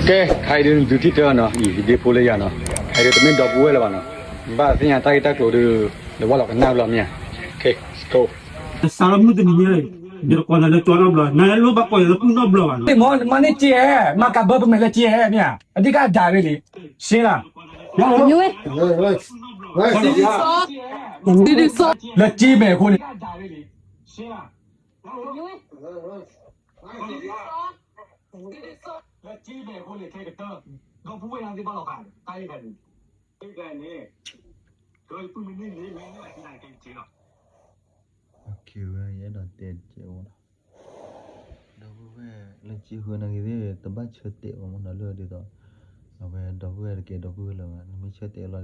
Oke, kaidin duty tu ano, di boleh ya no. Kaidin tu min double lah no. Ba sini tai tak tu de wala kan nak lamnya. Oke, let's go. Salam tu ni dia kau nak tuan abla. Nak lu bapa lu pun abla. Mo mana cie, maka bapa mana cie ni ah. Adi kan dah beli. Sila. Như ấy. Đi đi so. La cie be ko ni. La cie be ko ni ke ta. Kau puai nanti bawa kan. Tai kan. Tai kan ni. Kau pun ni nak ke cie lah. Kêu vậy đó tiền triệu đâu về lên chỉ hơn là cái gì tầm bát chơi tiệm mà nó lừa đi rồi về đâu về cái đâu về là mình chơi tiệm là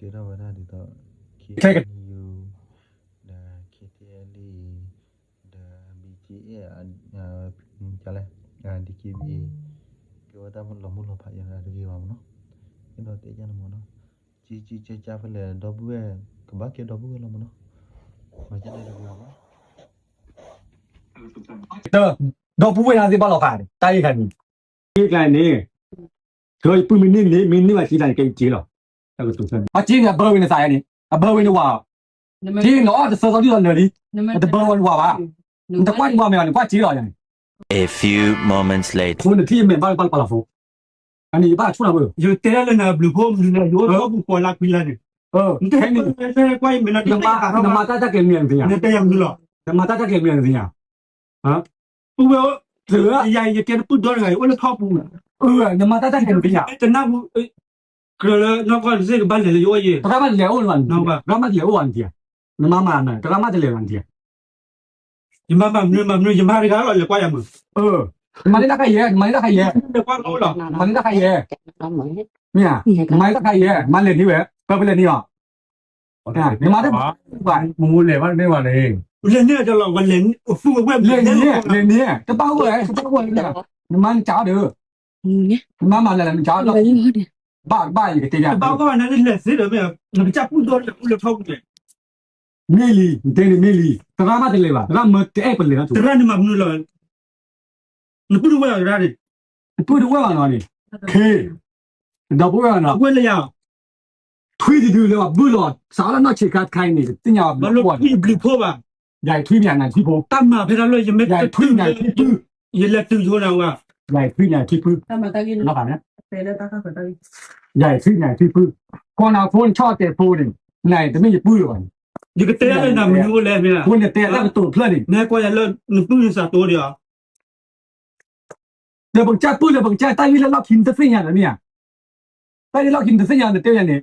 cái đâu về ra đi rồi cái nhiều là cái tiền đi là bị chỉ trả lại đi kia bị cái ta muốn là phải là cái mà nó cái đó tiệm cho nó chỉ cha phải là đâu về cái bác kia đâu về là nó Tơ, kau puai nanti bawa kan. Tai kan ni. Cái cái này rồi pun mình mà chỉ là cái chỉ rồi. Cái tu sen. Ah cie ni bawa ni saya ni. Ah bawa ni wah. Cie no ada sesuatu di dalam ni. Ada bawa ni wah ba. Entah kuat wah memang kuat cie lah ni. A few moments later. Pun ni tiap memang bawa fu. Ani ba cuma boleh. Yo tera le na blue home na yo ko ko la pila ni. Cái này cái quay mình là Nama tak ke mian dia. nó tay em được. Nama tak ke mian dia. Hả? Bố bố Sửa. dài cái nó bút đó rồi, nó thọ bù. Nama tak ke dia. Cái nào cái nó còn gì cái ban này là vô gì? Kau mana lewat wan? Nào ba. Kau mana lewat dia. Nama mana? Kau mana lewat dia. Nhưng mà nhưng mà cái đó là quay em. Mana nak kaya? Mana nak kaya? Được quay lâu rồi. Mana nak kaya? Nó mới. Ni ah. Mana nak kaya? Mana ni we? Kau boleh ni ah. Nah, ni mana? Buat. Muốn lên bắt đây mà này. Lên nữa cho lòng lên phu web Lên ni. Kau tahu eh? Kau tahu ni. Ni mana cakap dia? Nhé. Mana lah cakap. Lấy nó đi. Ba cái tiada. bao các bạn nó lên xí rồi bây giờ nó chắc bút đó là thông rồi. Mili, ni mili. Kau mana lewat? Kau mesti apa lewat tu? Thực ra nhưng mà nó là nó bút web ra đi. Tu dia buat mana ni? K. Dah buat mana? Quên là nào? 推的对了，不了，啥了那去看看你，这样 Mà lúc bị bị phô à? 来推面来推破， Tâm mà phải ra lời mấy 来推面推不， vậy là từ chỗ nào à? 来推面推不， Tao mà tao ghi 老板呢？ về đây tao phải tao ghi. 来推面推不，光那风超在破的，来这边就不了， Những cái té lên nằm như lên vậy à? 风的带那个多漂亮， Nãy qua lên nó bút sao tối đi à? 那帮家不了帮家，大约老听得怎样了呢？大约老听得怎样的对呀呢？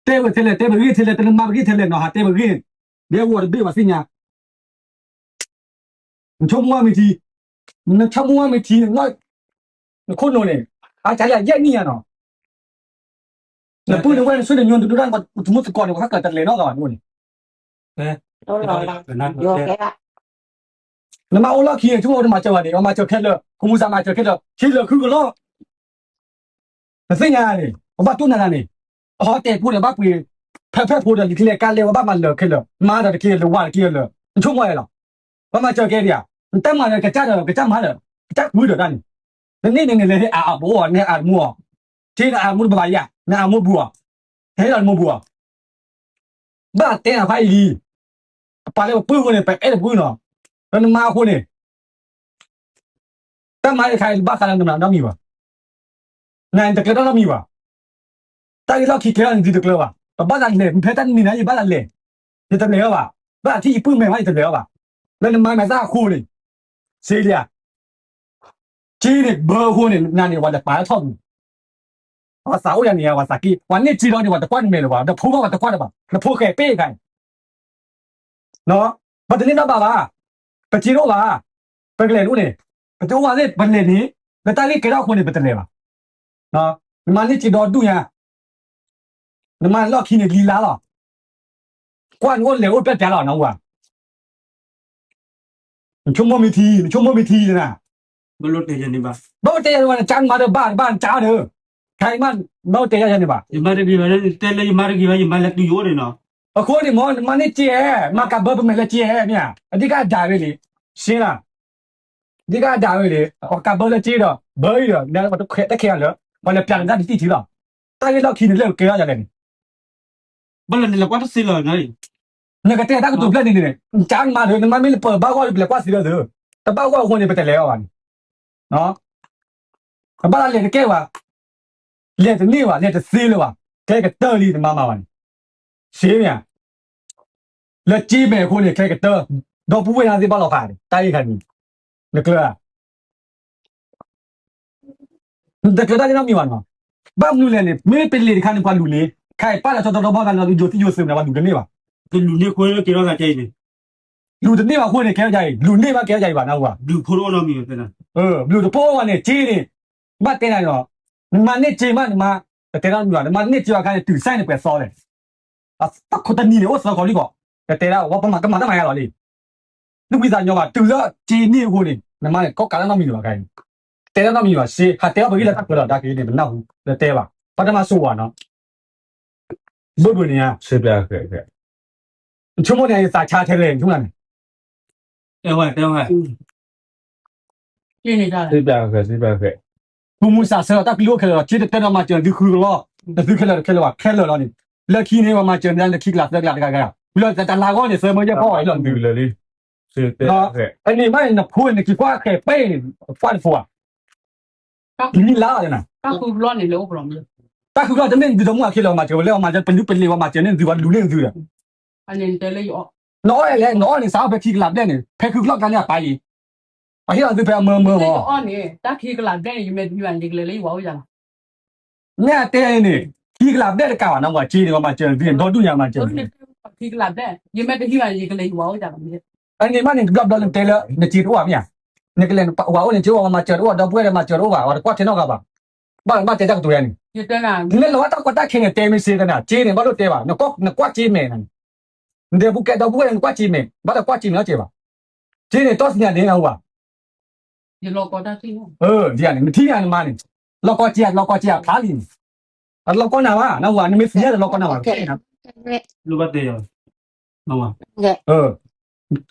对不对了？对不对？对了，对了，妈不给对了，那还对不对？连我的对吧？怎样？你瞧我没提，你瞧我没提，那可能呢？啊，咱俩一年了。那不能问说的用都让我怎么是搞的？我还搞得来那个问题。 Đó là vô cái ạ. 那么我老去，中国的嘛叫的，我嘛叫开了，公司嘛叫开了，开了去个了。那怎样呢？我把多难呢？哦，带过来把贵，拍破的，你来干了，我把嘛了开了，妈的开了，完开了，你冲过来了，我嘛叫开的呀，你等嘛的，个家的，个家嘛的，家贵的那里，那那来啊不啊，那啊么，这个啊么不白呀，那啊么不啊，还有么不啊？把带啊快一，把那个不过呢，白爱的不呢。 nó ma khôn này, ta mai khai ba khả năng làm nào mi vào, này thực cái đó mi vào, ta cái đó khi cái gì được rồi và ba lần này phải tan mi này ba lần này, thì tan này vào, ba thì bự mày hay tan này vào, lần mai mày ra khôn này, xí đi à, chỉ này bơ khôn này, này vào được phải thòng, và sáu giờ này vào saki,วันนี้chỉ đó này vào được quan mày rồi vào, được phô vào được quan rồi vào, được phô cái bê cái, nó, bắt đầu nó bảo à. ပချီတော့ပါပကလေလို့နေပတိုးပါလေပလေနေကတလေးကြောက်ခွနေပတလေပါနော်ဒီမှာလေးချီတော့တူရဒီမှာလောက်ခင်းနေလီလာတော့ကွာငိုလေဦးပြတ်တယ်တော့နော်ကွာချုံမမီတီနာ Mà lột này chân đi bà. တော့တရားကချမ်းမာတော့ဘာကြားတယ်ခိုင်မတော့တရားရတယ်ပါ Nhưng mà cái gì mà tên là mà cái gì mà là từ chỗ này nó. အခုဒီမောမနေ့ကျဲမကဘဘမလဲကျဲမြအဓိကဒါပဲလေရှင်းလား ဒီကဒါပဲလေကဘလကြီးတော့ဘေးတော့လည်းတော့ခဲတက်ခဲရလို့ဘာလဲပြန်တာတိတိတော့တိုင်းလောက်ခင်းလည်းကဲရရတယ် ဘယ်နဲ့ကွာတစီလောနော် ငါကတဲ့တာကတော့ပြန်နေတယ်ချမ်းမာတယ်ငါမင်းပေါ်ဘာကောလည်းကွာစီလို့တပောက်ကောဝင်နေပတ်တယ်ရောပါနော်ဘာလဲကဲပါလက်တနေပါလက်တစီးလို့ပါကဲကတော်လီမမပါရှင်းမြန်လက်ကြီးပဲခုနေကဲကတော်တော့ဘူးဝင်လာစီပါတော့ပါတယ်တိုင်းခံနေကလာတကယ်တော့မြေပါနော်ဘာမလို့လဲမင်းပလီခါနေပါလူလေခိုင်ပါလာတော့ဘာကတော့လူတီယိုစင်လာလူနေပါ ဒီလူနေခွဲကေရောကကြိုက်တယ် လူတနေ့မှာခွင့်နေခဲကြိုင်လူနေ့မှာခဲကြိုင်ပါနော်ကွာ လူဖိုးတော့နော်မြင်တယ်နော် လူတပိုးကနေကြီးနေမတ်တင်နိုင်တော့မနဲ့ကြီးမမတဲ့တော့မြာမနဲ့ကြီးကလည်းတူဆိုင်နေပဲစောတယ်အစခုတနီနေဩစောခေါ်လီကောတဲ့တော့ဝပမကမတမရတော့လေလူဝိဇာညောကတူတော့ကြီးနေကိုနေမနဲ့ကောက်ကလည်းတော့မြင်ပါခိုင်းတဲ့တော့မြင်ပါရှေးဟာတဲ့ဘယ်လက်ကတော့ဒါကြီးနေမနောက်ဘူးတဲ့ပါပထမဆိုးပါနော်ဘုဒ္ဓနေရ ရှင်းပြခဲ့ခဲ့ ချုံမနေစာချထဲလေထုံးလာ အဲဝဲတဲဝဲ ပြင်းနေကြတယ် ရှင်းပြခဲ့ ဘုံမစာဆရာတက်လို့ခဲတော့ချစ်တဲ့တော့မှကျန်ဒီခူရောဒီခဲလို့ခဲလို့နေလက်ခီနေမှာကျန်တဲ့လက်ခီကလာတကဘီလို့တလာကောနေဆယ်မရပေါ့အဲ့လို ဒီလေလေးရှင်းပြခဲ့ အဲ့ဒီမိုင်းနဖိုးနေကွာခဲပဲဖတ်ဖို့ဒီလာရနာ ကောက်ကူလောနေလို့ဘရောမလို့ တက်ခူကတမင်ဒီတော့မှခဲလို့မှကျလဲမှကျပလူပလေမှကျနေဒီကလူနေသူရ အနေနဲ့လေရော နော်လေနော်နေစားပဲခီကလာတဲ့နေဖဲခူကလောက်ကနေပါရီအဟိအဒီပဲမမ လေအော်နေတက်ခီကလာတဲ့ယူမဲ့ယူန်ဒီကလေးဝါဦးကြလား ညတဲနေခီကလာတဲ့ကောင်တော့ကကြီးနေမှကျန်ပြီးတော့တူညာမှကျန် တို့နေခီကလာတဲ့ယူမဲ့ယူန်ဒီကလေးဝါဦးကြလားမင်း အဲ့ဒီမှနေကပ်တော့တဲလနေချီတော့မြာနေကလည်းဝါဦးနေချောမှကျတော့တော့ပွဲမှကျတော့ပါကွာထင်တော့ကပါဘာတဲ့တော့တူရနေ ယူတဲ့က ဒီလေလောတော့ကတက်ခင်တဲမစီကနာချီနေဘာလို့တဲပါနော်ကွာချီမဲနန်ဒီบุกတော့ပွဲကွာချီမဲဘာတော့ကွာချီနော်ချေပါချီနေတော့စညာနေတော့ပါ ယူလောကောတာစီနော် ဒီကနေမထီရနေမနေလောကချီဖားလီအဲ့လောကနာပါနော်ဟာနေမစီရလောကနာပါ လူဘတ်တယ်ရောနော်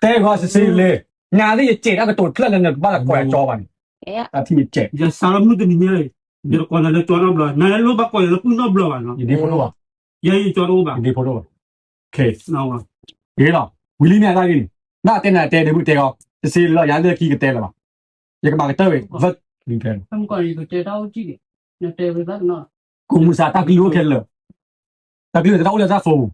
တဲကောစီလေညာလေးချေတော့တော့ခလက်နေဘာကွာကြောပါနေအထီချေ ရစားမှုတနည်းလေဒီကောနာလေတော်တော့ဘလားနာလိုဘကောရပူနော်ဘလားနော် ဒီဖိုတော့ပါ ရေးကြောတော့ပါ ဒီဖိုတော့ပါโอเค နော် ဟေးတော့ဝီလီမြန်လာကြီးနာတဲ့နာတဲတယ်ဘူးတဲကောစီလောရတဲ့ခီကတဲလာပါရကမှာတဲဝဲဗတ်ဒီဖဲ ဘမ်ကောရီကိုတဲတော့ကြည့်တယ်တဲဝဲတော့နော် ကုမစာတက်လို့ခဲလို့တက်လို့တော့လည်းသာဖုန်း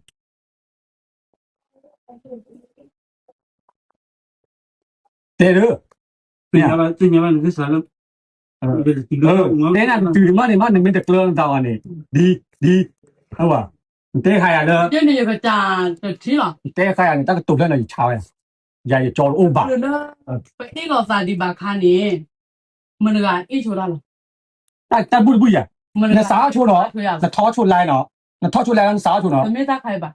တဲရ တင်ရပါနေစားလို့ဒီလိုငါ တဲနာတူမနေမနေတကလန်တောင်းနေဒီဟုတ်ပါတဲခါရတော့ ပြင်းနေရကကြာချီလား တဲခါရနေတက်တုတ်လည်းနေချားရရကြော်အိုးပါ လို့နော်ပဲလောစာဒီပါခါနေမနကအေးချိုလာလား တက်ဘူးရ မန နစားချိုတော့နထောချိုလိုက်နော်နထောချိုလိုက်နစားချိုနော် မေတာခိုင်ပါ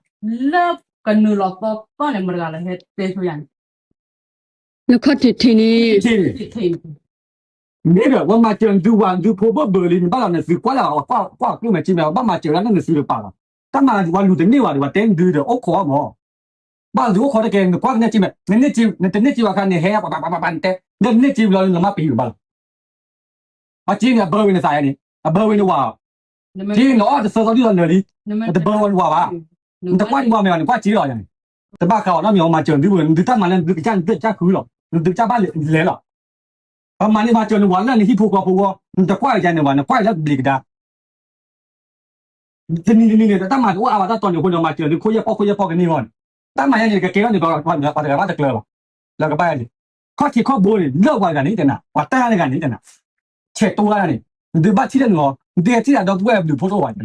လက်ကနေလောတော့လည်းမနကလည်းတဲချိုရန် 那可得听你， ချင်း ထိထိ နေတော့ဝမကျန်သူဝန်သူဖို့ဘဘလင်းဘာလဲစီကွာလာကွာပြုမယ်ချင်းမဘာမှကျန်တဲ့စီလို့ပါလားတမန်ဝလူတနေဝါဒီဝတင်းဒူတော့ခေါ်မောဘာလူခေါ်တဲ့ကဲကွာနေချင်းမနေချင်းနေချင်းဝါကနေဟဲဘာပန်တဲ့နေချင်းလောလမပီဘာအချင်းကဘဝင်းစားရနေအဘဝင်းဝါချင်းတော့စောစောဒီတော့နေလီတဘဝင်းဝါပါတကွာဝါမယ်ကွာကြီးတော့ရတယ်တပတ်ခေါ်တော့မျိုးမကျန်သူဒီတမန်လည်းဒီကြမ်းကြခူးလို့ဒီကြပါလေလို့အမှန်နဲ့မကျန်ဝါလည်းဟိဖို့ကွာတကွာကြနေဝါနကွာလည်းဘလီကဒါဒီနေတမန်ဝါအဝါတော့ညကိုညမကျန်ဒီခိုးရပေါကနေဝန်တမန်ရဲ့ကဲကနေတော့ပါတယ်ဘာတကလဲပါလောကပါရခေါ်ချီခေါ်ဘိုးလောက်ပါကနေတနာဝါတားလည်းကနေတနာချက်တိုးရတယ်ဒီဘတ်ချီတယ်နော်ဒီချီတော့ဘယ်လိုဖို့တော့ဝါနေ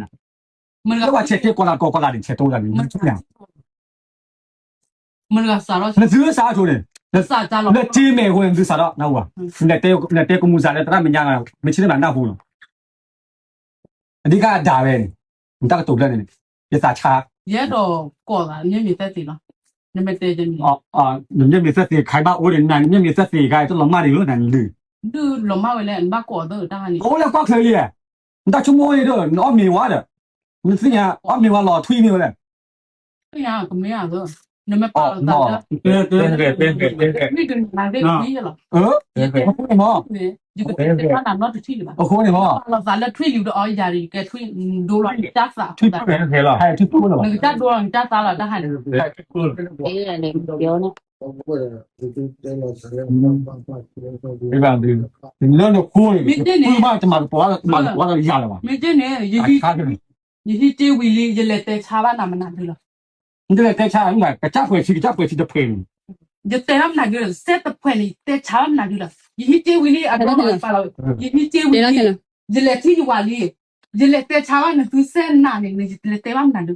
မနက တော့ချက်ကောလာချက်တိုးရတယ်မနကစားတော့ 那只有啥做的？ စားကြလို့ 那姐妹或者是啥的，那我那公司啥的，咱们家啊，没去那蛮大户了。你看咋呗？你大概多少呢？也咋差？ ရဲတော့ကောလာမြင့်မြင့်တက်တည်လားနမတဲချင်း 人家没说是开把我的男，人家没说是开，这老妈的有男的。 သူ့လုံမဝဲလဲမကောတော့တာနေ 我来挂可以，你到出门的，你奥米娃的，你是呀，奥米娃老推你了。 ပြရကမရတော့那么把了大家，那个买这个低了， အခုနေမော 这个他拿到就退了吧， အခုနေမော 了咱了退留的熬一家里，该退多了加啥， ထိပ်ပြန်ခဲလား အဲ့ဒီပူလို့ပါ 那个加多了加啥了，那还 ဒီပါဒီလောတော့ခိုးနေပူမတမပေါ်တာမပေါ်တာရလာပါ 没这呢，你去这位里一来带茶吧，那么难对了， ဒီလေတက်ချာအမှကကြဖွယ်စီကြဖွယ်စီတဲ့ဖိနေ 就带他们那个set的point里带茶吧那对了，你去这位里啊，刚刚发了，你去这位 တယ်လားတယ် 里 လား 一来退话里，一来带茶吧那都set那里，那就来带他们那的，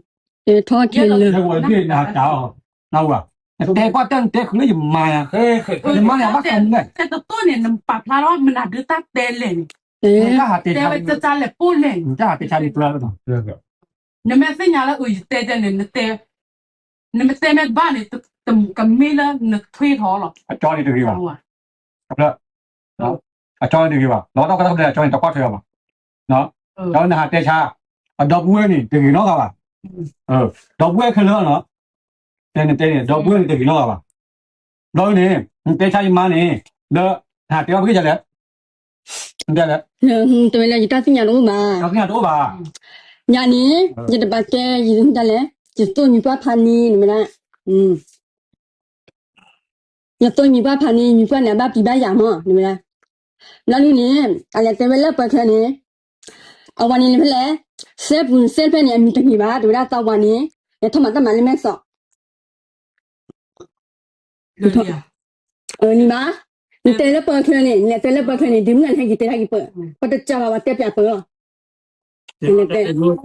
တယ်ထောက်တယ်လေ ဒီဝပြနာတောင်းနောက်ကတဲကွာတန်တဲခလေးမာယာဟဲဒီမာယာဘာကန်လဲ แต่ตัวเนี่ยนำปลาพลาร้อนมันน่าดูตาเตเลย တယ် ကဟာတဲ แต่ ချာ ว่าจะจานเลยปูเลย ဒါတဲချာဒီပလာတော့ เนี่ยแม่สัญญาแล้วเตจะเนี่ยเตเนี่ยเตแม่บ้านเนี่ยตึมกับมีแล้วเนี่ยถ้วยท้อหรอ အကျော်နေတူပါဟုတ်လားနော်အကျော်နေပါတော့တော့ကတော့အကျော်နေတော့ကွာထွေးပါနော်တော့နာတဲချာအတော့ဘူးနေတကယ်တော့ကပါတော့ဘူးခလို့နော်တဲတော့ဘူးနေတကယ်တော့ကပါတော့နေတဲချာမနေတော့ဟာတဲဘာကြလဲတဲလဲ တယ်လေတာစညာလို့မှာ တော့ညတော့ပါ ညာနေရတပတ်ကဲရင်တယ်လေကျတော့ညီပါဖာနီနမလားရတော့ညီပါဖာနီညီပါနေပါပြပါရမနမလားလာလူနေအလက်တယ်လေပတ်ခနေအဝနီလေဖလဲဆက်ဖဲနေအမီတကြီးပါဒူရာတော့ဝနီရထမတမလေးမဲဆော့ เดี๋ยวเนี่ย 你妈，你带了包圈呢？你带了包圈呢？对不对？还给带他一包，我都叫我带别包。 တက်လို့တက်လို့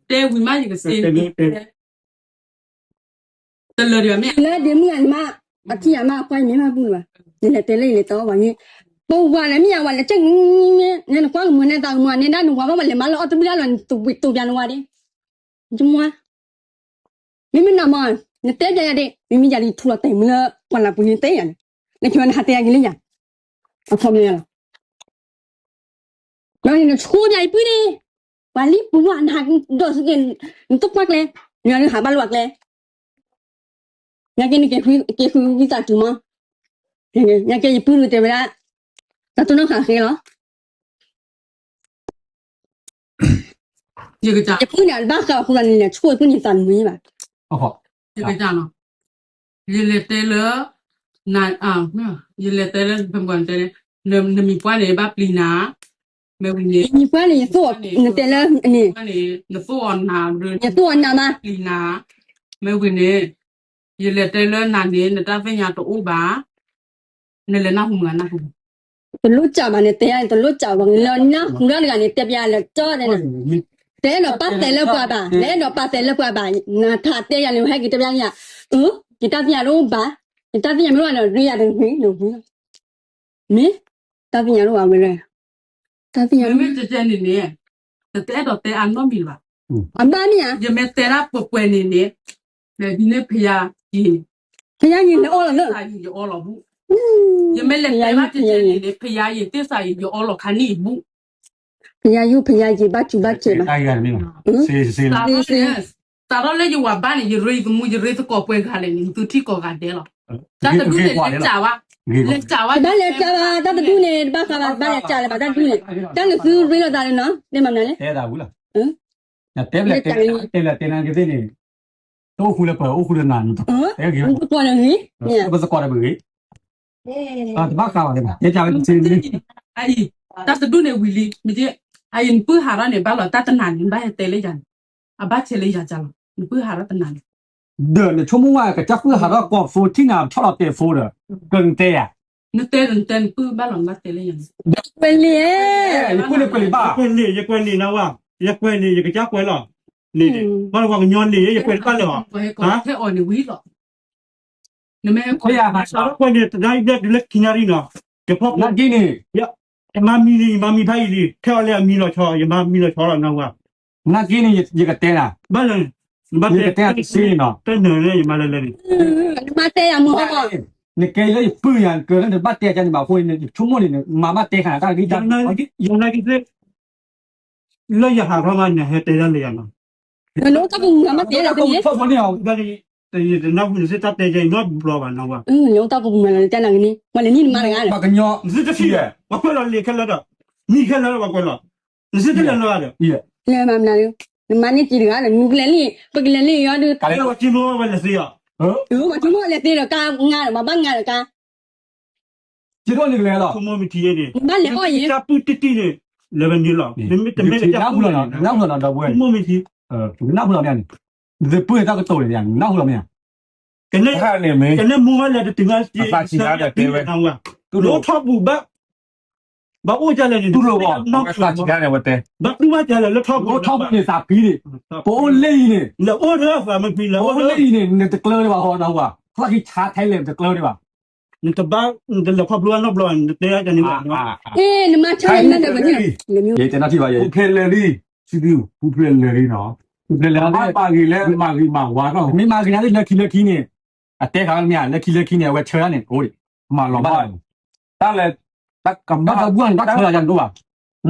เตวิมาอีกเซนเตเลยเดี๋ยวแม่ 那对不对嘛？我听妈关没嘛不了，你来带来来到玩意，不玩了，没玩了，这你那光门那当门，你那玩玩了嘛了，都不了，都变了玩的，怎么？明明那么，你带着呀的，明明家里出了带门了，关了不能带呀，那就那还带给你呀，我操你了。 然后你出家一杯呢，完了不玩还多少钱？你都挂嘞，你让你还把落嘞？人家给你咋做吗？人家一杯对不啦？那都能看黑了，这个讲一杯呢，把好后来你出一杯你咋没吧？ ဟုတ်ဟုတ် 这个讲了一来带了那啊没有一来带了不管带了那米关的把皮拿没问题你管你做，你带了你，那做拿你做那吗？皮拿没问题一来带了那年那大分家都五把那来那红了那红都路找嘛，你带呀，都路找嘛，你那湖南那个你带别了找的呢。带了把带了挂吧，带了把带了挂吧，那他带呀，你还给这边呀？给大家路吧，给大家路了，人家都会路不？没，大家路啊，为了，大家路没这些年带到带安那米了啊，妈咪啊，也没带了不管年那你那陪呀也他家人都饿了呢，啥也饿了不也没来带了这些年陪呀也带啥也饿了看你不他家有他家一把酒把酒嘛， အဲ့ရနေမှာစေးစေး 打到那就我班里一瑞子木一瑞子搞不开了，你都提搞干的了。但是都得来炸哇，来炸哇。把来家吧，大家都呢，把家吧，把来家了吧，大家都呢，但是是为了咋的呢？你们那里？ တဲတာဘူးလားတဲလက်တဲနန်ကတဲ့နေတော့ခုလည်းပေါ်အခုလည်းနာနေတော့တဲကြီး 不过了你，你， ဘာစကွာတယ်ဘေးအာတမခါပါလေညကြပဲစေးနေ 哎，但是都那为哩，没得，哎，你不哈了你把了，但是男人把带来人，啊把车来人家了，你不哈了的男人。 တဲ့ချုံမဝကကြက်ဖူဟာတော့ကော14နာထောက်တဲ့ဖိုးတယ်ကန်တဲ့ရ 你带人带不把了把带来人。问你， ခုလည်းကွလေပါ ကွနေရကွနေနော်ရကွနေရကြကွဲလောနေဘာလို့ကညွန်နေရကွဲပတ်လော 我还搞太爱你为了，你们 ခွေးရမှာ စာကွနေတိုင်းတဲ့လက်ခညာရီနော်ဒီဖောက် လက်ကြီးနေ မမီဖိုင်လီထဲလေမီလောချောရမမီလောချောတော့နော်က လက်ကြီးနေရကတဲတာ ဘာလဲဘာ ရကတဲစီနော် တဲ့နေလေမလဲလေ 妈带呀么？ နေကလေးပူရန်ကလည်းပတ်တဲ့ကြနေမှာခွေးနေချုံမနေမမတဲခါတာဒီ ယ တာ န်နာကိလေရဟာခမနဲ့ဟဲ့တဲ့လေရနော် no ta bu ma te la ni ဖောက်နေအောင် ဒါဒီနောက်စစ်တပ်တဲ့ကျတော့ဘလောပါနော်ပါ no ta bu ma la ta la ni ma le ni ma la မကညော စစ်တဖြစ်ဘာခွဲလို့လေခက်လာတော့မိခက်လာတော့ဘာခွဲလို့စစ်တက်လာတော့ ကြီး le ma na yo ma ni ti ga le mu le ni pa le ni yo du ကလည်းတော့ကျင်းလို့ပဲလက်စီရ ma tu mo le te lo ka nga ma ba nga ka ကျေတော့နေကြလား ခမမတီးရတယ် ma le o ye ချပူတီတီလေလေဗန်ဒီလာမိမိတမဲချ နောက် ပူ ဘူး လာ လားနောက်ဘူးလားတော့ဘွဲ ခမမတီး နောက်ဘူးလားမြန်ဒီပွေတော့တော့လေမြန်နောက်ဘူးလားမြန် ကနေ ခါနေမင်း ကနေမူမလာတဲ့တင်ငါစီနော်သူတို့ထပ်ဘူးဘာအိုကြလဲ သူ့လိုပေါ့နောက်စာချကြတယ်ဝတ်တယ် ဘာသူမကြလဲလက်ထပ် ဘောထောက်နေစာပြီးနေပိုးလေးနေ လေအော်ရဖာမပြီလား ပိုးလေးနေတကလောတွေပါဟောတော့ကဖလာကြီးချားထိုင်လေတကလောတွေပါ 你这把你这老怕不乱不乱，对呀，叫你玩嘛。eh ni ma cha na de ba ni le mi ရေတင်တော့ထိပါရေ ဘူးဖလေလီစီဒီဘူးဖလေလီနော် လေလာ အပါကြီးလဲမာကြီးမာဝါတော့ မိမကလည်းလက်ခီနေအတဲခါမြလက်ခီနေဝဲချရနေဟို မာလောပါတာလဲတက်ကမ ဘာကဘူးန်ဘာချရကြတော့ပါ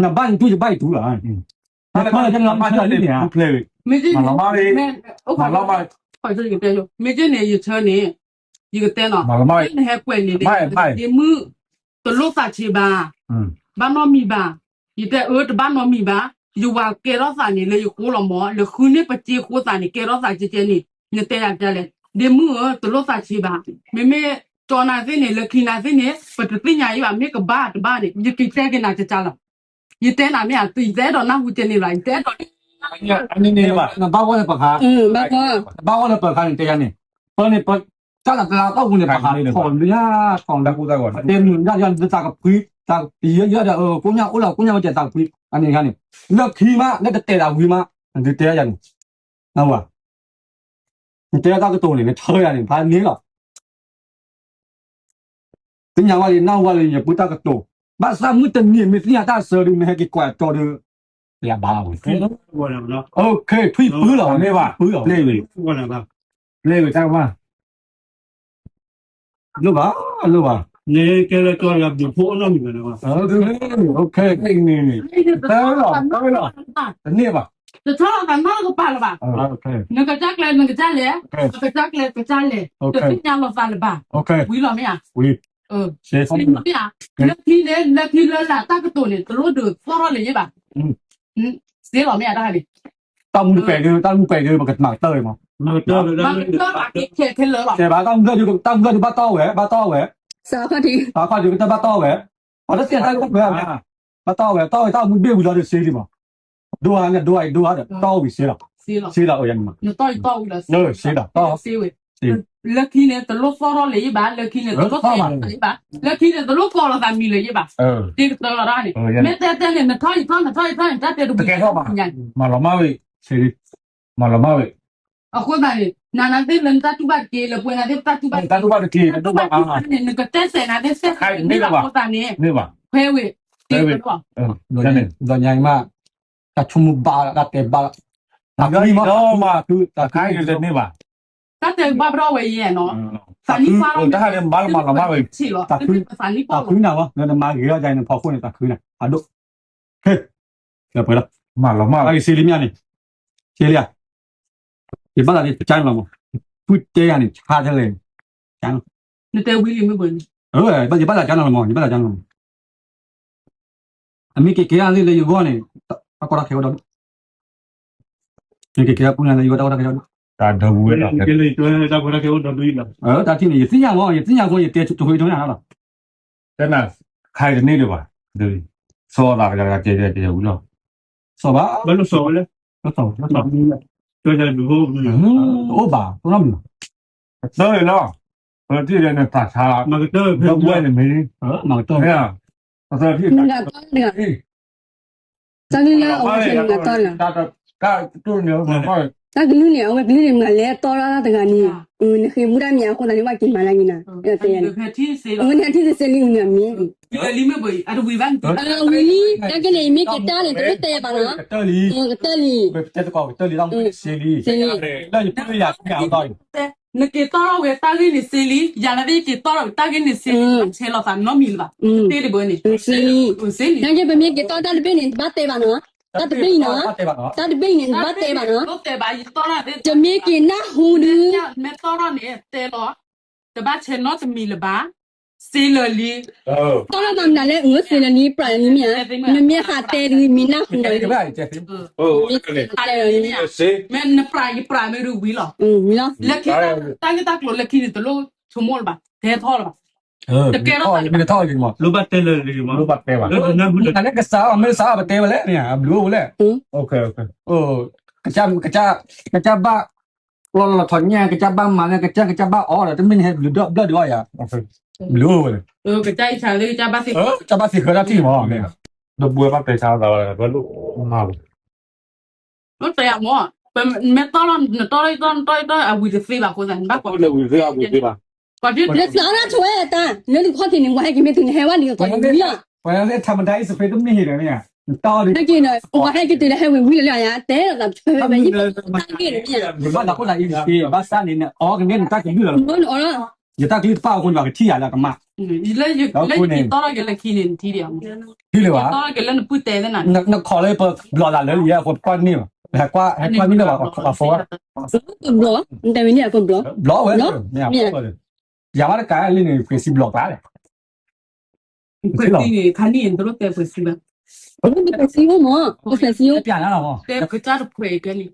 ငါဘန်တူဘိုက်တူလားဘာခါကျန်လာမချလေးနေ ဘူးဖလေ 没这 မာလောပါလေး 没，我 မာလောပါ 快这个带着，没这呢一车呢，一个带了， မာလောပါ 那还怪你的，你木都落下去吧， อืม 把糯米吧，一带的把糯米吧，又话盖到啥呢？了又活了么？了后呢不接活啥呢？盖到啥之间呢？你带下家嘞，你木都落下去吧，妹妹。找那些呢，了看那些呢，不是人家有没个把的，你给这个那就家了。一带那面对带到那户间里来，带到 อันนี้นี่ว่า ငါဘာဝလဲပခါ ba ko ဘာဝလဲပခါနေတရားနေပေါ်နေပတာလာတော့ဝင်ပခါခေါ်ရခေါ် တကူသားကော တယ်ရတာကခွေးတာဒီရတာကိုညာဦးလာကိုညာကျတာခွေးအနေကနေလက်ခီမလက်တဲတာဝီမဒီတဲရတယ်ဟုတ်ပါဒီတဲကတော့နေထော်ရတယ်ဘာနေတော့တင်ညာဝါရီနောက်ဝါရီရပူတာကတော့ဘာသာမှုတနေမစညာတာဆရီမဲကကွာတော်တယ်ရပါဘူး 我来了， โอเคထွေးပူးတော့နေပါပူးတော့လေလေ 我来了。 လေကိုတောက်ပါ လို့ပါလို့ပါ 你给了多少比破那米了嘛？ ဟုတ်တယ်โอเคနေနေနေ နေပါ 这超老板那个办了吧？ โอเค 那个家来，那个家来，那个家来，个家来，这新疆老饭了吧？ โอเค 为了没呀？ ဝီ ရှေ့ 为了没呀？那批的，那批的啦，大个多呢，都都放到里吧？谁老没呀？大里？ တောင်းမှုပဲတောင်းမှုပဲဘကမှာတော့မှာ 那个多那那把开了了。 ကျေပါတောင်းကြတောင်းကြဘာတော့ဝဲ sa kha ti ဘာခွာကြဘာတော့ဝဲဘာလို့ပြန်တိုင်းဘယ်မှာဘာတော့ဝဲတော့မှုပြေဘူးလားစေးဒီမှာဒိုဟာနဲ့ဒိုဟာတော့ပြီစေးလား 谁了？ စေးလားဟိုရမှာ 你到一到了。 နော်စေးလားတော့ 谁喂？lucky 呢？都落放到里吧？lucky 呢？都落放里吧？lucky 呢？都落高了咱米了一吧？ เออ 这个到了哪里？没在这里，那掏一掏，那掏一掏，你这这都不一样。 မာလောပါလေး စေး မာလောပါလေး 啊，或者呢，那这人家就把给了，不然就把就把。 တတူပါတကြီးတတူပါအာ 那个在谁那在谁？你把我打呢？ နေပါ 快喂，这个多。 တော့ညိုင်မှာတချုံဘာကတဲ့ဘာ ဒါကြောင့်တော့မှသူတခိုင်းရနေပါ 那这把不到为耶喏，三你发了。 ဒါလည်းမာလောပါလေး 去了，三你 တာ 包 ခွေးနာနော်ငါမာကြီးရကြရင်ဖောက်ခွင့်တာခွေးနာအဒုဟဲ့ရပါလား မာလောပါ အဲ့စီလီမြနေချေလျာဒီဘာသာဒီချိုင်းမှာမပူတဲရနေခါတယ်လေ 你在胃里没问？ ဟုတ်ကဲ့ဘာသာကျမ်းတော်မောဒီဘာသာကျမ်းတော်အမိကေကေရလေးလေယောနေအကောရခေတော့ဒီကေကေပူနေလေယောတော့ခေတော့ ဒါဒဘူးလေ 给了多少过来给我都对了。ဒါတိနေစညာမောစညာကိုရတဲထွေးထုံးရလား တဲ့နာခိုင်းနေတယ်ပါဒီစောတာကြကြဘူးနော် စောပါ 不能说了， တော့တော့ 多少比破。 ဟုတ်ပါတော့မလား စောရနော်ဘယ်တည်းနဲ့တာချာ 那个多 တော့ဘွဲနေမင်း ဟုတ်မောင်တော့ ဟဲ့အဲ့ဒါဖြစ် ni la to ni ga sa ni la o che ni to la တာတူနေမှာ ta glu ni o glu ni ma le to la ta ga ni ni khi mu da mi ko da ni wa ki ma la ni na ya te ya ni 拍体谁 o 了？ ni ti se li ni mi 里面不？啊，都胃完。 wi li ta ke ni mi ke ta ni to te ba na တက်လီ te li တက်တော့တက်လီတော့စီလီ se li လည်းပြရရတော့ 那给到了喂，大概你心里，原来的给到了，大概你心里切了饭糯米了吧？对的不呢？ se li 我心里。 na je ba mi ke to da le be ni ba te ba na တာတပိနော် တဲ့ပါနော် တာတပိနေဘာတဲပါနော် လို့တဲ့ပါရတော့တဲ့ ဂျမေကနာဟူဒူ မဲတော့နေတဲ့တော့တပတ်ချေတော့တမီလပါစီလလီ တော်တော်မှလည်းငွေစနေနီပရိုင်နီမီယာနမီဟာတဲဒီမီနာဟူဒူ ဒီကကျက်စီ ဟုတ်ကဲ့ စေ မဲနပရိုင်မဲရူဝီလော မီလာ လက်ခီတာကလို့လက်ခီတလို့ချုံမောလပါတဲ့ထော်ပါ တကယ်တော့မင်းတော့ဒီမှာ လိုပတ်တယ်လေဒီမှာ လို့ပတ်ပဲပါ လို့နာဘူး အဲ့ကစားအမေစားမတဲပါလေเนี่ยဘလူးလေโอเคโอเคโอ้กระจาบ้าเราถอนแง่กระจาบ้ามาเนี่ยกระจาบ้าอ๋อแต่ไม่เห็นบลูดด้วยอ่ะโอเคบลูးလေ ကကြိုက်ချာလေးကြပါစီ จะบ้าสิเคยได้ที่หมอเนี่ยดบัวบ้าไปเช้าแล้วก็ลูกมา လို့တဲ့မောမဲတော့တော့အဝီဒီဖေးပါကိုစံဘာကော เลยวิ่งเสียวิ่งไปป่ะ ဘာဖြစ် လက်စားနာချွဲတာနင်ခေါ်တင်နေဝိုင်းကိမေတင်ဟဲဝါနီကိုမီလာ เพราะฉะนั้นทำมันได้สเปรย์ต้องมีเลยเนี่ยต่อดิ 那个呢，我还给对了，还问为了两样，对了，全部一百三个人面， บ้านเราคนไหนอีกทีบ้านซ่านี่เนี่ยอ๋อกันเนี่ยตั้งกี่เดือน 我我了， อย่าตั้งกี่ป้าคนว่าที่อะไรกันมา ဒီလက်တော့ကလည်းခီနေတီးတယ် ที่เลยวะ တော့ကလည်းပူတဲတဲ့နာ นักขอเลยเปิดรอหลานเลยเนี่ยคนก้อนนี่แต่กว่าให้ก้อนนี่เลยว่าฟอร์ 不不，你等于你也不不， บล็อกเว้ยเนี่ยอย่ามาการเล่นในเฟซบุ๊กบล็อกแล้ว ခွေးတီးခါနေရင်တို့တဲ့ဖွေးစီပါ 你不是我么？不是是我， ပြန်လာတော့ တဲ့ကကြတော့ဖွေးကလေး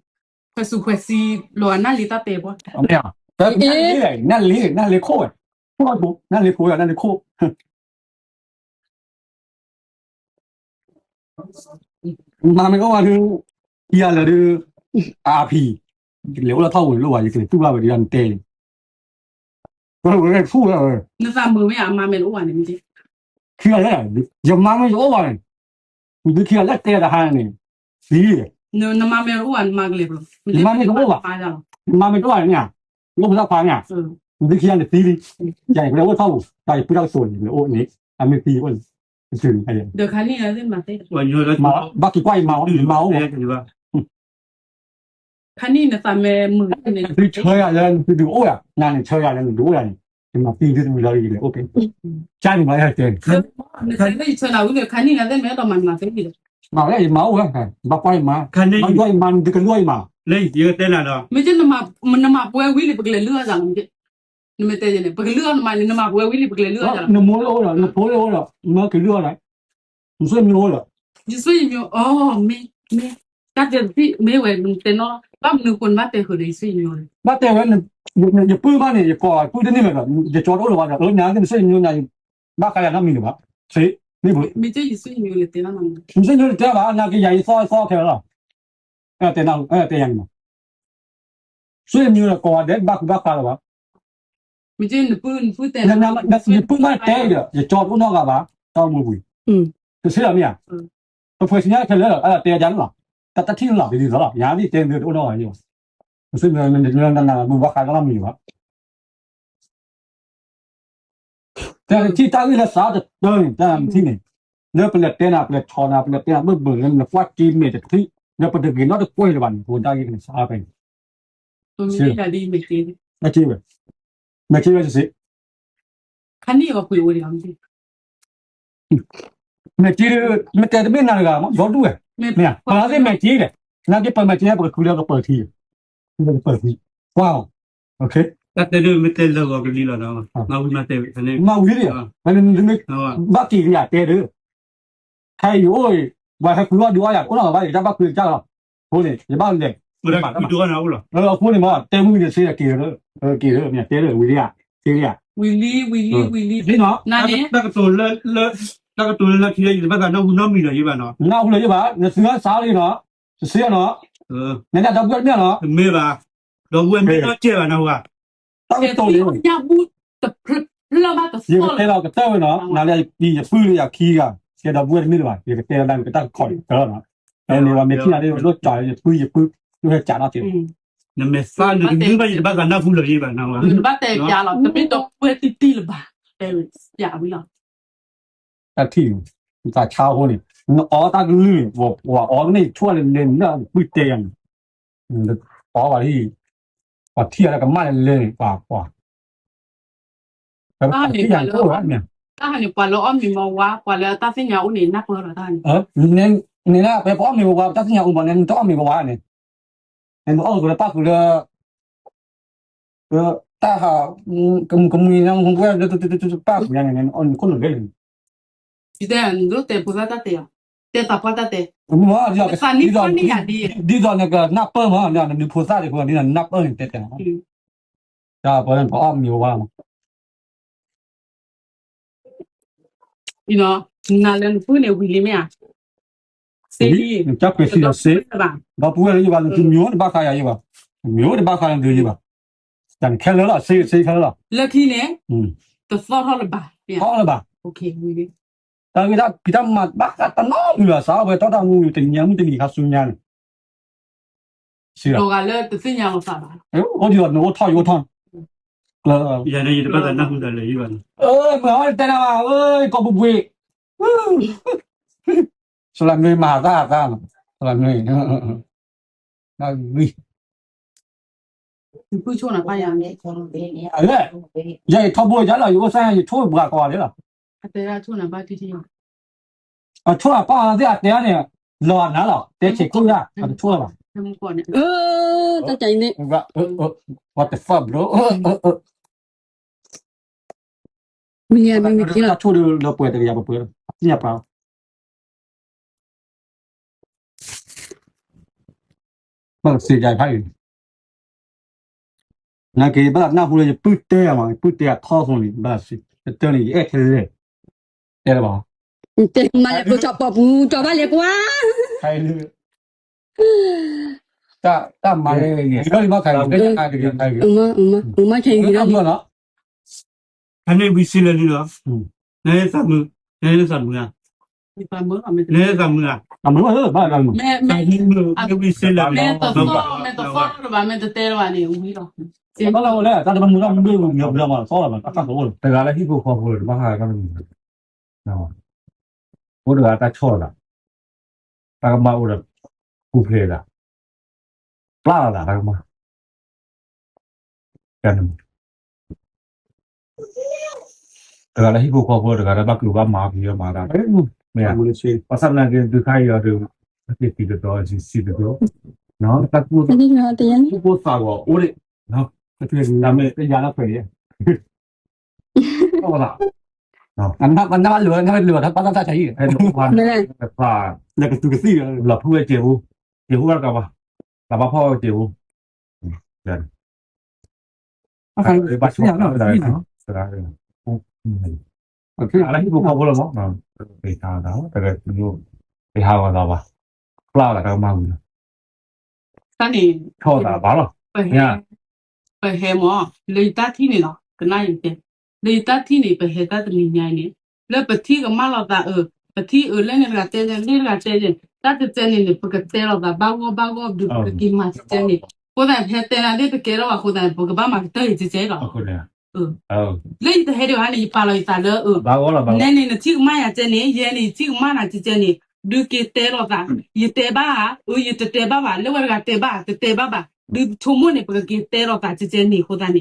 ဖွေးစီလောနာလီတာတဲ့ပေါ့ ไม่เอาแต่นั่นเลยโคตรพวกกูนั่นเลยโคตรนั่นเลยโคตรมาไม่ก็มาถึงเฮียเลยดูอาพีเหลวเราเท่าหรือว่าอย่างเงี้ยตู้เราแบบนี้ดันเตะก็เลยพูดเลย နသာမွေးအမမဲလို့ဝါနေမကြီး คืออะไรอย่ามาไม่รู้ว่าดูคืออะไรเตะทหารนี่ดี နမမဲလို့ဝါမကလေးဘလို့ပါကြတော့ มาไม่รู้อะไรเนี่ยลูกเราฟังเนี่ยดูคืออะไรดีใหญ่ไปแล้วว่าเท่าใหญ่ไปแล้วส่วนหรือโอ้นี่อเมริกาว่าสื่ออะไร เดี๋ยวคานี่လည်းမသိ วันยูแล้ว มาบักกี่ไกวเมาหรือเมา ဒီပါ ခါนี่နသာမဲมือနေ คือเชยอะไรคือดูโอ้ยงานเชยอะไรดูอะไรมาปีที่มีเราอยู่เลยโอเคจ้าหนึ่งร้อยเจน နသာလေးချလာဦးလေခါนี่လည်းမဲတော့မှမသိဘူး มาแล้วเมาอ่ะบักไกวมา คันนี้ มันด้วยมันดึกด้วยมา လေဒီကတဲလာတော့ မကျနမပွဲဝီလီပကလေးလွှတ်ကြအောင်ကြနမတဲ့နေပကလေးလွှတ်မှနမပွဲဝီလီပကလေးလွှတ်ကြ 那摸了了，那摸了了，没给了来，你说摸了， ဒီဆိုရင်မျိုးအော်မေကတဲ့ဒီမေဝဲတဲ့နော်ဘာမနုကွန်မတဲ့ခရီးစီမျိုး 那台湾你不把你搞不的那个，你抓到了话，人家跟你说你那，那开那米的吧？谁？你不？ မကျရစီမျိုးလေတဲ့နော် 你说你这把那个人烧开了，对那对样嘛，所以你那搞的把开了吧？ မကျနပူတဲ့ 那你不买带的，你抓到那个吧？到不会？就是了没有？我回新加坡来了，带人了，他听了，你知道了，压力带没有多少玩意。所以那不把开那米吧？แต่ที่ตั้งนี่ละสาจะเดินแต่ที่นี่เนื้อเป็นเล็ดเต้นเป็นเล็ดชอนาเป็นเล็ดเต้นเมื่อเบื่อเงินฟาดจีนเมจที่เนื้อเป็นถึงกินนอกจากกล้วยวันคนได้กินสาไป သူမိလာဒီမကျ ไม่จีบไม่จีบจะสิ ခါนี่ကခွေဝဲတယ်အောင်ကြည့် ไม่จีบไม่แต่ไม่นานกันมั้งย้อนด้วยเนี่ยพอแล้วไม่จีบเลยนั่นที่เปิดไม่จีบเปิดคุยแล้วก็เปิดทีเปิดทีว้าวโอเค ကတဲလို့မတဲလို့ကလေးလာတော့ငါဘူးမတဲခနဲ့ มาวิ่งเลยมันไม่ ဟော บ้าจีเนี่ยเตะเลยใครอยู่โอ้ยว่าให้คุยว่าดูอะไรก็ต้องว่าจะบ้าคุยเจ้าหรอโอ้ยอย่าบ้าเลย ဘယ်ကူတော့နော်လား အခုနေမှာတဲမှုတွေဆေးရကေရကေရမြတဲရဝီရီယာဆေးရ ဝီလီ ဒီနော် နာနေ တကတော့လဲတကတော့လဲခီးရဘကတော့နော်မီရပါနော် နောက်လို့ရပါငါစငါစားလေးနော်ဆေးရနော်နည်းနည်းတော့ပြတ်နော် မေပါတော့ဝဲမေတော့ကျဲပါနော်က တောက်တော့လေး ညဘူးတဖလမတ် ဒီ ဆော တဲတော့ကတဲနော်နားလေးဒီပူရခီးကဆေးတော့ဘွေးမိတယ်ပါဒီတဲလမ်းကတက်ခေါ်တော့နော်အဲဒီว่าမေခီလာလေးလို့ကြာရပူသူကကြာတော့တယ် နမေစာလူဒီဘဘကနော်ဖူလို့ရပါနော် ဘာတဲ့ပြလာတပိတော့ပွဲတီလပါတဲ့ပြဘူးလား အထီတာချာဟိုနေအော်တာလူဝအော်နေချွတ်နေနော်ပွတ်တယ်အော်ပါလိပါထီရကမလည်းပါကွာအဲ့ဒါပြန်တော့เนี่ย တာဟန်ပွာလောအမီမဝါပွာလာတာစညာဦးနေနပ်ပေါ်တာ နင်း你那别报名吧，但是你我们到名吧呢，你澳洲的大股的，大好，跟你那红过这大股样呢，哦，你可能给人，ဒီတဲ့တို့တဲ့ပူတာတဲ့တဲ့တာပတ်တဲ့ 我要你到那个那本嘛，那你菩萨的话，你那本得的，啊，不然报名吧嘛， you know နာလည်းဖူးနေဝီလေးမရစေး 你这回是要谁？ ပါ 那不然一般就牛的把卡呀一把，牛的把卡就一把，但你开了，谁开了？ လက်ခီနဲ့ the thought ဟုတ်လားပါ 好了吧？ okay ဝီလေး 但是他比他妈把他那么啥会到他们的年的你看孙家呢？是啊， တော့ကလည်းသိညာလို့စားပါ 哎，我就我套有套， ရနေဒီဘက်ကနောက်ဟုတ်တယ်လေယူပါ 不要在那嘛，搞不会，说来没马大大了，说来没，那没， ဒီပူချိုနာပါရမယ် 哎，也他不家了，有个山抽不搞的了， အတဲရချိုနာပါတီတီ 啊，抽了把这点呢，老难了，得去够呀，他抽了吧， ဘယ်ကောနဲ့ တကြိုင်နေ what the fuck bro， မင်းရမင်းကြီးလား 他抽的老不得也不会了，也不。不是在拍，那给把那回来就不对嘛，不对啊，套上里不是，这里爱吃的，对了吧？ တဲ့မလည်းကိုချောက်ပေါ်ဘူးကြော်ပါလေကွာ 开的，但买你这里嘛开的，开的开的， မခင်ကြီး 那 တော့ 不了， အနေဝီစီလေလူတော့နဲစမှုနဲစမှုလား ဒီပါမောအမေ နဲစမှုလား 啊没了，没了， မဲမဲ အနေဝီစီလေ မဲတော့တော့ဗာမဲတဲရပါနေဦးပြီးတော့ 好了，我来，咱这边没让没有没有嘛，少了嘛，干多了，这个来一步跑步了，马上干么？啊，我这个在错了，那个嘛我这不配了，拉了那个嘛，干什么？这个来一步跑步，这个来把狗把马皮马的，哎，没有，我上那个就开一个就，这几个多就四个多，然后他不 တကယ်တော့တရားနေ 不杀我，我的，然后这咱们在家那可以，好了。那惹他把他带起，哎，完 မလဲ 把那个这个事老婆姐夫那个吧，老婆婆姐夫，对，把这样那个是吧？我这来一步跑步了吗？被他的这个就被他玩到吧，拉了个嘛， တန်းနေ 跳打完了， ပဲဟဲမောလေတာတီနေတော့ကနိုင်တယ်လေတာတီနေပဲဟဲတာတနေညာနေလေပတိကမလာတာပတိလည်းနေကတဲနေလေကတဲနေတတ်တဲနေပကတဲတော့ဘာဝဒုကကိမတ်တဲနေကိုယ်တိုင်ဖဲတဲလာတဲ့ကေတော့ကိုယ်တိုင်ဘကဘာမှတဲကြည့်ကြတော့ 好的，လေတဲ့ဟဲတော့ဟာနေပါလို့တာလေ 把我了，把我， နေနေတိမရတဲနေရဲနေတိမနာတဲနေဒုကေတဲတော့တာယတဲပါဦးယတဲပါပါလေဝရကတဲပါပါဒီထုံမနေပကကေတဲတော့တာကြည့်နေဟိုတာနေ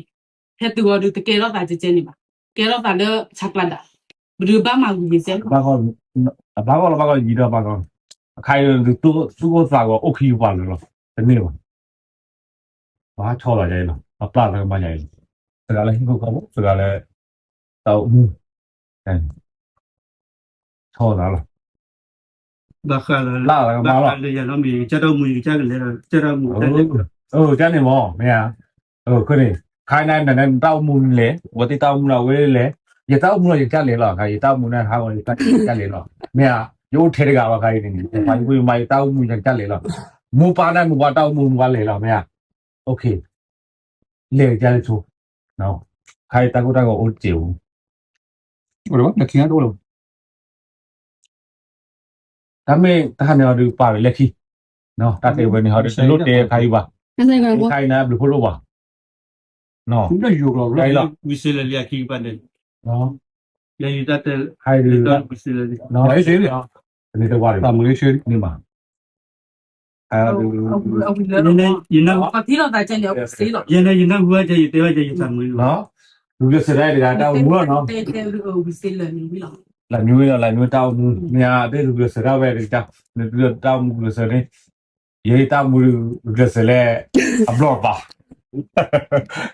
ဟဲ့တူတော့တကေတော့တာကြည့်နေပါကေတော့တာလေချက်လာတာဘယ်ဘာမှမကြည့်စဲ 把我移到把我，开都个啥个 OK 完了，真的吧？把超了来了，把那个嘛来了，这个来一个搞不，这个来到哎，超来了， ဘာခါလာ 拉那个嘛了。 လေရတော့မီချက်တော့မူချက်လေချက်တော့မူတယ် 这样的嘛，没啊？可能开那到门嘞，我的到门了，我嘞，也到门了就家里了，开到门了，还我家里了，没啊？有车的个我开的，买回买到门就家里了，没把那没把到门完来了，没啊 ？OK，来家里住，然后开大个我酒，我说那听多了，他们他那就把来去，喏，他这边你好的路的开吧。 အဲ့ဒါကကွာ 开呢不路吧？喏，那有了 来了， ဝီစီလေလျာခိပါတယ် 喏， လေယူတတ်တဲ့ 开的， တော့ဝီစီလေ 喏，没谁的，你这话的，咱们没谁的嘛。还有 ဟုတ်ပြီလေ ရနေရနေ ပတိတော့တာကျန်တယ်စေးတော့ ရနေရနေဟိုကကြည့်တဲဝကြည့်စမ်းမလို့ 喏，如果是来的，到我喏， တဲဝီစေးလေနေပြီလား là nuôi tao nhà đây được sửa ra về được tao được tao được sửa đi vậy tao được sửa lại upload vào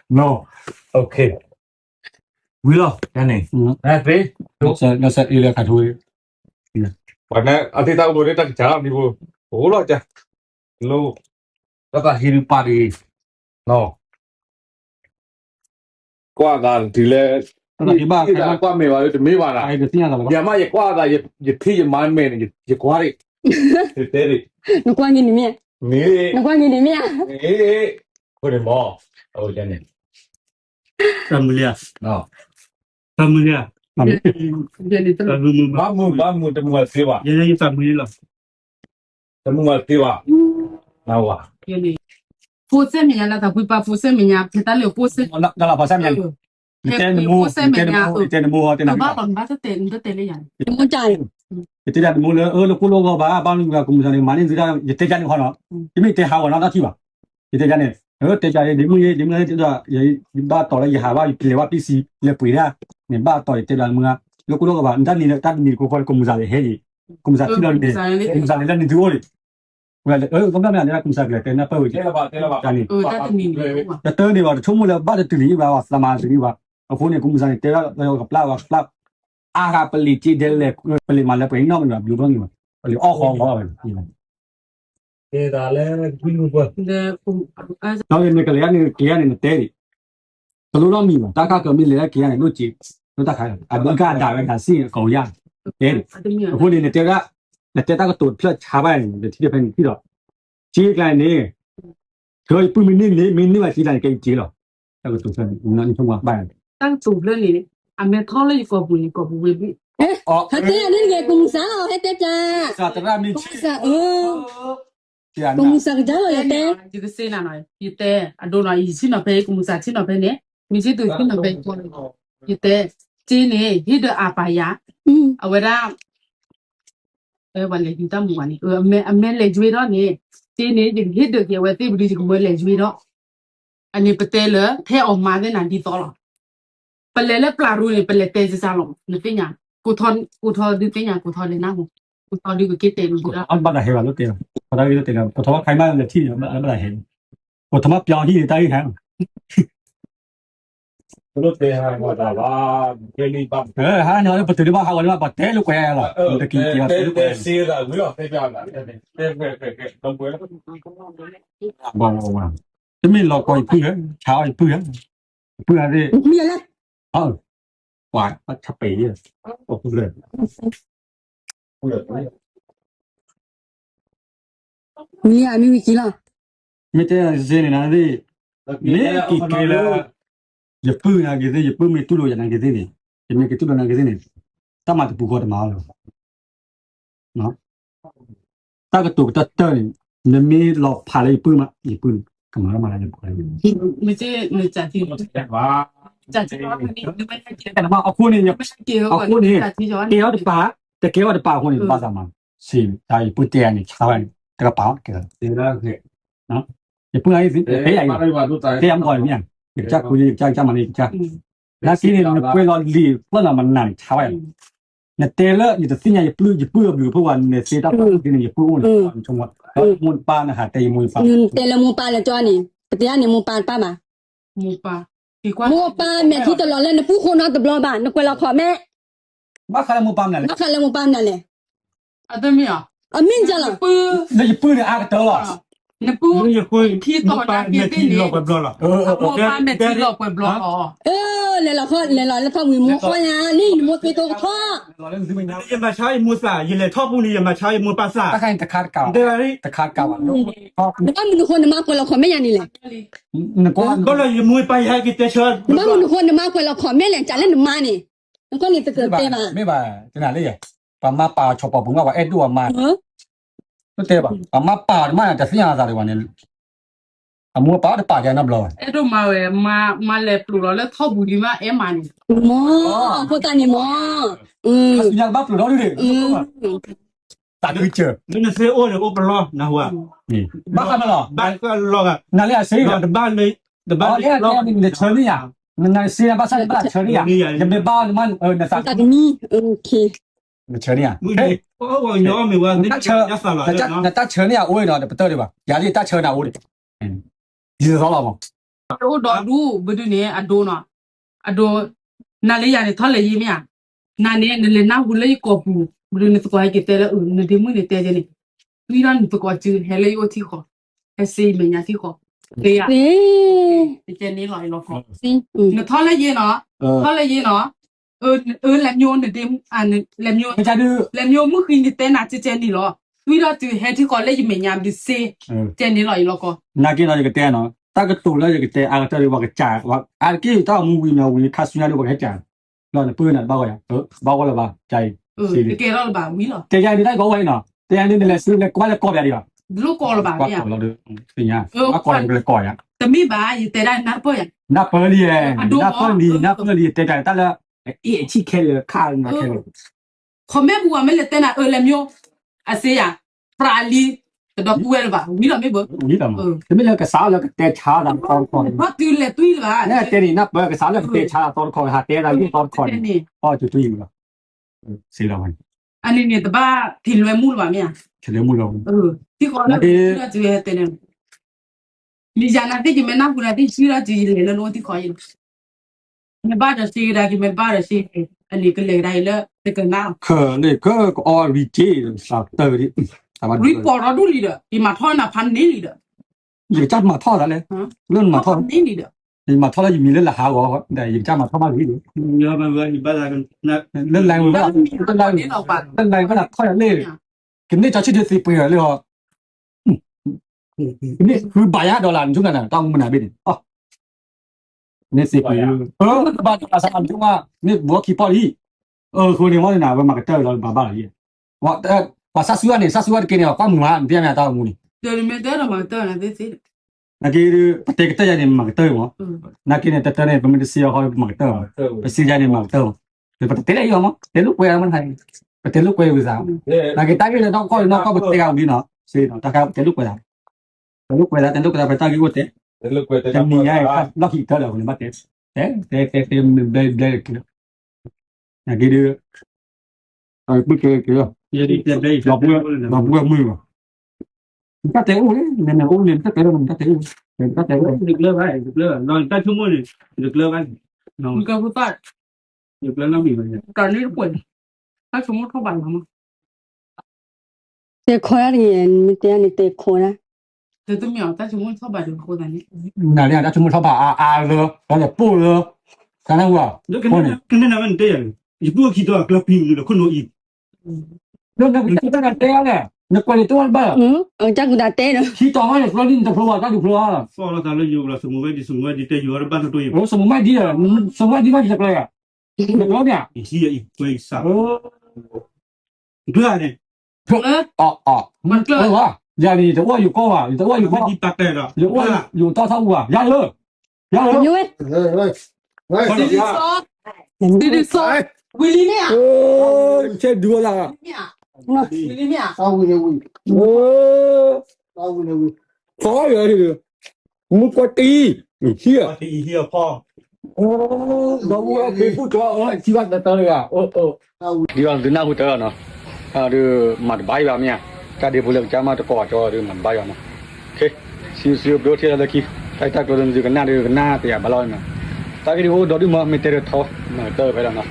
no okay vui lo cái này à thế nó sẽ đi là cả thôiวันนั้นอาทิตย์ตาอุดรตั้งจ้ามีบุโอ้โหจ้ะโลแล้วก็ฮิริปารีเนาะกว่ากันทีแรกที่บ้านกว่าไม่ว่าจะไม่ว่าละไอ้ที่นั่นอย่ามาอย่ากว่ากันอย่าที่อย่ามันเมนอย่ากว่าดิเตะดิ 你关给里面， นี่ 你关给里面， นี่คนเดียวมั้งโอ้จ้ะเนี่ย familiar เนาะ familiar เดี๋ยวนี้ตลอด บ้ามือจะมัวเสียวะ ยัง familiar ล่ะ จะมัวเสียวะเอาวะ เดี๋ยวนี้ฟูเซมิญาละตาปุปาฟูเซมิญาเพตาเลฟูเซ นั่นละภาษาเนี่ยเต้นมูเต้นมู แต่บ้านบ้านจะเต้นเลยอย่าง 你们家人， เต้นมูเลยลูกลูกบ้าบ้านลูกกุมสันนี่มันนี่จะเต้นกันเขาเนาะที่ไม่เต้นหาวันนั้นที่ว่าเต้นกันเนี่ยเต้นกันเนี่ยดิมึงจะบ้าต่อเลยหาว่าเปลี่ยนว่าพี่ซีเลยปุ๋ยเนี่ยเนี่ยบ้าต่อเต้นกันมึงลูกบ้าด้านนี้กูคนกุมสันเลยเฮ้ยกุมสันที่เราเนี่ยกุมสันเนี่ยนี่ดูเลยก็ไม่เนี่ยกุมสันเลยเต้นนะเปิดเต้นละบ้ากันนี่ ตาตมีเลยว่ะ จะเต้นนี่ว่าชั่วโมงละบ้าจะตื่นนี่ว่าสมาธินี่ว่าအခုနေကုမစားတဲ့เรากับปลาอาคาปลีจีเดลเลยปลีมาแล้วไปนอกมันอยู่ตรงนี้มันปลีออกของเขานี่มันเดี๋ยวแล้วคุณรู้ป่ะ เดี๋ยวผม เราเองก็เลยเนี่ยเกี่ยเนี่ยเตะดิตลอดมีมันตาข้าก็มีเลยเกี่ยเนี่ยรู้จีรู้ตาข้าอ่ะบังคับด่าเป็นการสิ่งเขาอย่างเตะအခုနေเนี่ยเตะก็เนี่ยเตะก็ตัวเพื่อชาวบ้านที่เดียวเป็นที่ดอกจีกันนี่เคยปุ่มมินิว่าจีกันเก่งจีหรอแล้วก็ตัวนั้นนั่นช่วงว่าบ้าน ตั้งตูบเลยนี่อเมทอลเลยก็บุญก็บุญ อ๋อ 他这样那个公司哦，还在家， สาตรามี 公 ชี 司哦， เกี่ย 公司个家伙也得， ဒီကစေးနာနော်ဒီတဲ့အဒိုနာဤစီနော်ပဲကုမစာချင်းနော်ပဲနဲ့မိစီတူချင်းနော်ပဲပေါ်ဒီတဲ့ကျင်းနေဟိဒအပါယာ အဝရဝလေဒီတမူဝနီအမဲလေကျွေးတော့နေတင်းနေဒီဟစ်တော့ကေဝဲတိပဒီကမလေကျွေးတော့အနေပတဲလထဲအောင်မာတဲ့နန်ဒီတော့ပလဲလေပလာရူနေပလဲတဲစစားလုံးနေပညာကိုထောဒီပညာကိုထောလေနာကိုထောဒီကိုကိတဲလို့ဒါ อันบัดเฮว่ารู้เตะพอได้รู้เตะพอทว่าใครมาจะที่แล้วบัดเฮพอทว่าเปียวที่ได้แฮงรู้เตะว่าดาว่าเกลีบ้าฮะเนาะปะติบ้าฮาว่าบัดเตะลูกแกล่ะตะกี้ที่เตะซีล่ะรู้อ่ะเตะจ้าล่ะเตะต้องป่วยบ่ว่าจะมีหลอกก่อยพึ่งชาวไอ้พึ่งอะไร 没了， เออว่าชับไปเนี่ยโอ้เลย 没几了， ไม่ใช่เจนนะดิเนี่ยกี่เกลอย่าปื้นะกี่อย่าปื้ไม่ตุลุอย่างนั้นกี่นี่จะมีกี่ตุลุนะกี่นี่ตั้งมาจะปูกอดมาแล้วเนาะตั้งกระตุกตัดเตอร์เนี่ยมีหลอกผ่าเลยปื้มาอีปื้กำลังมาอะไรอะไร ไม่ใช่နေကြတိ ว้า ကြတိတော့ဒီไม่ใช่เกี่ยว แต่ว่าเอาคู่นี้เนี่ย ไม่ใช่เกี่ยวกับจติย้อน เกี่ยวกับป่าแต่เกี่ยวกับป่าคนนี้ป่าสามัญสิได้ปื้เตียนี่ชาวบ้านแต่ก็ป่าเกี่ยวเดี๋ยวนะเนาะอย่าปื้ไอ้สิเฮ้ยไอ้เตรียมก่อนเนี่ยจะคุยจะมันนี่จะแล้วทีนี้เนี่ยเวลาลีเวลามันนั่นชาวบ้านเนี่ยเตลอยู่แต่สิ่งอย่าปื้อยู่เพราะว่าเนี่ยเสียดายที่นี่อย่าปื้เนี่ยชงว่ามูลป่านะฮะแต่มูลป่า 得了没办了抓你，不得你没办爸爸， หมูปลาดีกว่า 没办没提到老了，那不可能得不了吧？那怪老婆咩？ บ้าใครมูลป่าเนี่ย 那看了没办了嘞？ အသမီးอ่ะ 啊，明着了， ปื้อ เนี่ยอย่าปื้เนี่ยอาก็เตอหรอ နပူ นี่อย่าคุย ที่ต่อนะ เนี่ยที่เราไปบล็อกล่ะ หมูปลาแม่ที่เราไปบล็อกอ๋อ 来老婆来了，那他为么好呀？你没给多个他， เราเล่นซื้อไม่ได้ อย่ามาใช้มูสาอย่าเลยทอดพวกนี้อย่ามาใช้มูปลาสา ตะไคร้ตะขาดเก่า เดี๋ยวนี้ ตะขาดเก่าอ่ะ 那么คนมาคนเราขอไม่ยันนี่แหละ นั่นก็ ก็เลยอย่ามูไปให้กินแต่เชิญ 那么คนมาคนเราขอไม่แหละจ่ายเล่นมานี่แล้วก็นี่จะเกิดเตะมา ไม่บ่าจะไหนเลยปามาป่าชอบปบุ้งว่าเอ็ดดูมา เออ ก็เตะป่ะปามาป่ามาจะเสียอะไรวันนี้อามัวป่าจะป่าแกนับเลย အဲ့တော့มาလဲပလူတော့လဲထောက်ဘူးဒီမှာအဲမာနေ มอพวกตานี่มออยากบ้าปลุกเราดิตาดูเจอ นี่เสียโอ้เลยโอ้ปลอกนะหัว นี่บ้ากันมั้งหรอ บ้านก็ลอกอ่ะ นั่นแหละสิ ลอกบ้านเลย อ๋อเนี่ยนี่มันจะเชิญนี่อย่าง那谁把啥把车里啊？也没把你们那啥 တာကမီโอเค 车里啊？ မင်း 哎， ဟောညောမေဝါနေ 那车 ရဆလာ 那大车里啊，我那不得的吧？压力大车那我的，你知道了吗？ တို့တော့ဘူးဘယ်သူနေအဒိုးနော်အဒိုးနာလေးရတယ်ထောက်လေရေးမြနာနေလေနာဘူးလေကောပူဘယ်လိုနေစကွာကြီးတဲလဲနေဒီမွေးနေတဲနေပြီးတော့ဒီကောချီဟဲလေယိုတီခေါ်အစီမညာတီခေါ်လေရ เอ๊ะ ဒီကျနေလိုက်တော့ခေါ် စီ နေထောက်လေရေးနော်ထောက်လေရေးနော်လက်မျိုးနေဒီလက်မျိုး 没家的， လက်မျိုးမှုခင်းနေတဲ့နာချစ်နေလို့ပြီးတော့သူဟဲတီခေါ်လေမညာဒီစေကျနေလိုက်တော့ခေါ် 那给那这个店呢，大个多了这个店，啊，这里我给加，我啊给到木位呢，我看书那里我给加，那你不能包个呀？包个了吧？加， တကယ်တော့ပါဝီလို့ 这家你那个位呢？这家你来是来挂在高边的吧？ ဒီလိုကောလို့ပါ 挂 ဗျာ 高了的，对呀，啊高了来高呀。 တမိပါရတဲ့တိုင်းနာပေါ်ရ 那不哩，那不哩，这家大了，一起开了看嘛开了。 ခမဲဘူးအမဲလက်တဲ့နာလက်မျိုးအစေးရပရာလီတော့ပူရပါဝီလို့မေဘ 你懂吗？这边那个啥那个带茶的高高的， ဘာတူလက်တွေးပါ 那店里那不那个啥那个带茶高高的，还带了一高高的， နေ 哦就对了，谁了嘛？ အနေနဲ့တပါထင်လွယ်မှုလို့ပါမြာ 吃了木了， ဒီခေါ်လို့ကျွေးတဲ့နေမိကြနာတိကမနာဘူးလားတိရှိရကြည့်လေလို့ဒီခေါ်ရင်မပါတော့စီရာကမပါရစီအနေကလေးတိုင်းလေတကနာ 可那个哦理解啥的的，啥嘛？ ရီပေါ်တော့လူလီတဲ့ဒီမှာထောင်းနာဖန်နေလီတဲ့ 一个家嘛套的嘞，那嘛套， နေလီတဲ့ 你嘛套了米了还我，那一个家嘛套嘛里的， ညောမေဝါဒီဘာသာကနာ 那来我那，那来 နေတော့ပါ 那来我那套了累，给那家去的是不要了哈。นี่คือ$100จุกันน่ะต้องมันน่ะบิดอ๋อนี่สิคือบาทละ3จุว่านี่บัวขี้ปอลี่คนนี้ว่าน่ะว่ามาก็เตอร์แล้วบาๆลี่ว่าว่าซาซูอ่ะนี่ซาซูอ่ะกินเนี่ยความมันเปียเนี่ยตามูนี่ တယ်မေတဲ့တော့မတော်နဲ့သိ นะกีปะเตกะตะยะนี่มาก็เตอร์บ่นะกีเนี่ยตะตะเนี่ยบ่มันสิยอเขามาก็เตอร์ไปสิยะนี่มาก็เตอร์ปะเตเลยยอมั้งเตลุกเวมันให้ปะเตลุกเววิซานะกีตากีเนี่ยต้องก็ปะเตกเอาดีเนาะสิเนาะตะกะเตลุกเวลูกเวลาแต่ลูกเวลาไปตั้งกี่วันเตะจะมีไงล็อกอีกเท่าไหร่คนมาเตะเตะมันเบลกี่อย่างกี่เดือนไม่เกี่ยว ယေဒီတဲ့ဘေး เราเบื่อมือมันก็เตะโอ้ยเนี่ยโอ้ยเนี่ยก็เตะมันก็เตะมันก็เตะ ဒီကလပဲဒီကလနော်တက်ချုံမနေဒီကလပဲနော် ဘူးကဘူးတာ ဒီကလနော်ပြီပဲ ကနေပွင့်အဲ့စမထောက်ပါလားမ เตะခေါ်ရတယ်မတရားနေเตะခေါ်တာ တဲ့တမြောက်တက်စမထောက်ပါတယ်ခေါ်တယ် 哪里啊？全部他把了，然后不了，看到我， ဒီကနေနာမန်တဲ့ရဒီပုတ်ခီတော့ကလပင်းလို့ခုနိုဤ 那个在那เตะ嘞，那管理多少吧？ จักกูตาเตะเนาะ 去找我的说你都说我，到底说啊？ ဆောလာတာလို့ယူလာစမဝဲဒီစမဝဲဒီတဲ့ယူရပတ်တော့ယူ 我什么卖地的？什么卖地卖这个呀？那老点。 ဒီရဤပွေးစားတွေ့ရတယ် 哇，家里这我有高啊，这我有高， ဒီပတ်တဲ့တော့ 有大仓库啊，压了，压了， ညွေး ဒီဒီဆောဝီလီမြ 这多了， မြဝီလီမြ 高原的，木瓜地，hier， ဒီဟီဖော 老我恢复着，几万的得了呀，ဒီကောင်ဒီနာဟုတ်တယ်နော်အဲဒီမတ်ဘိုင်ပါမြတတ်ဒီဘူးလေကျမတကောတော့ဒီမတ်ဘိုင်ပါမခေစီဘလိုတီရလကီတိုက်တက်တော့ဒီကနာဒီကနာတရားဘလောနော်တာကီဟိုဒေါ်ဒီမမီတဲထောမတော်ပဲနော်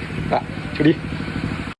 ချူဒီ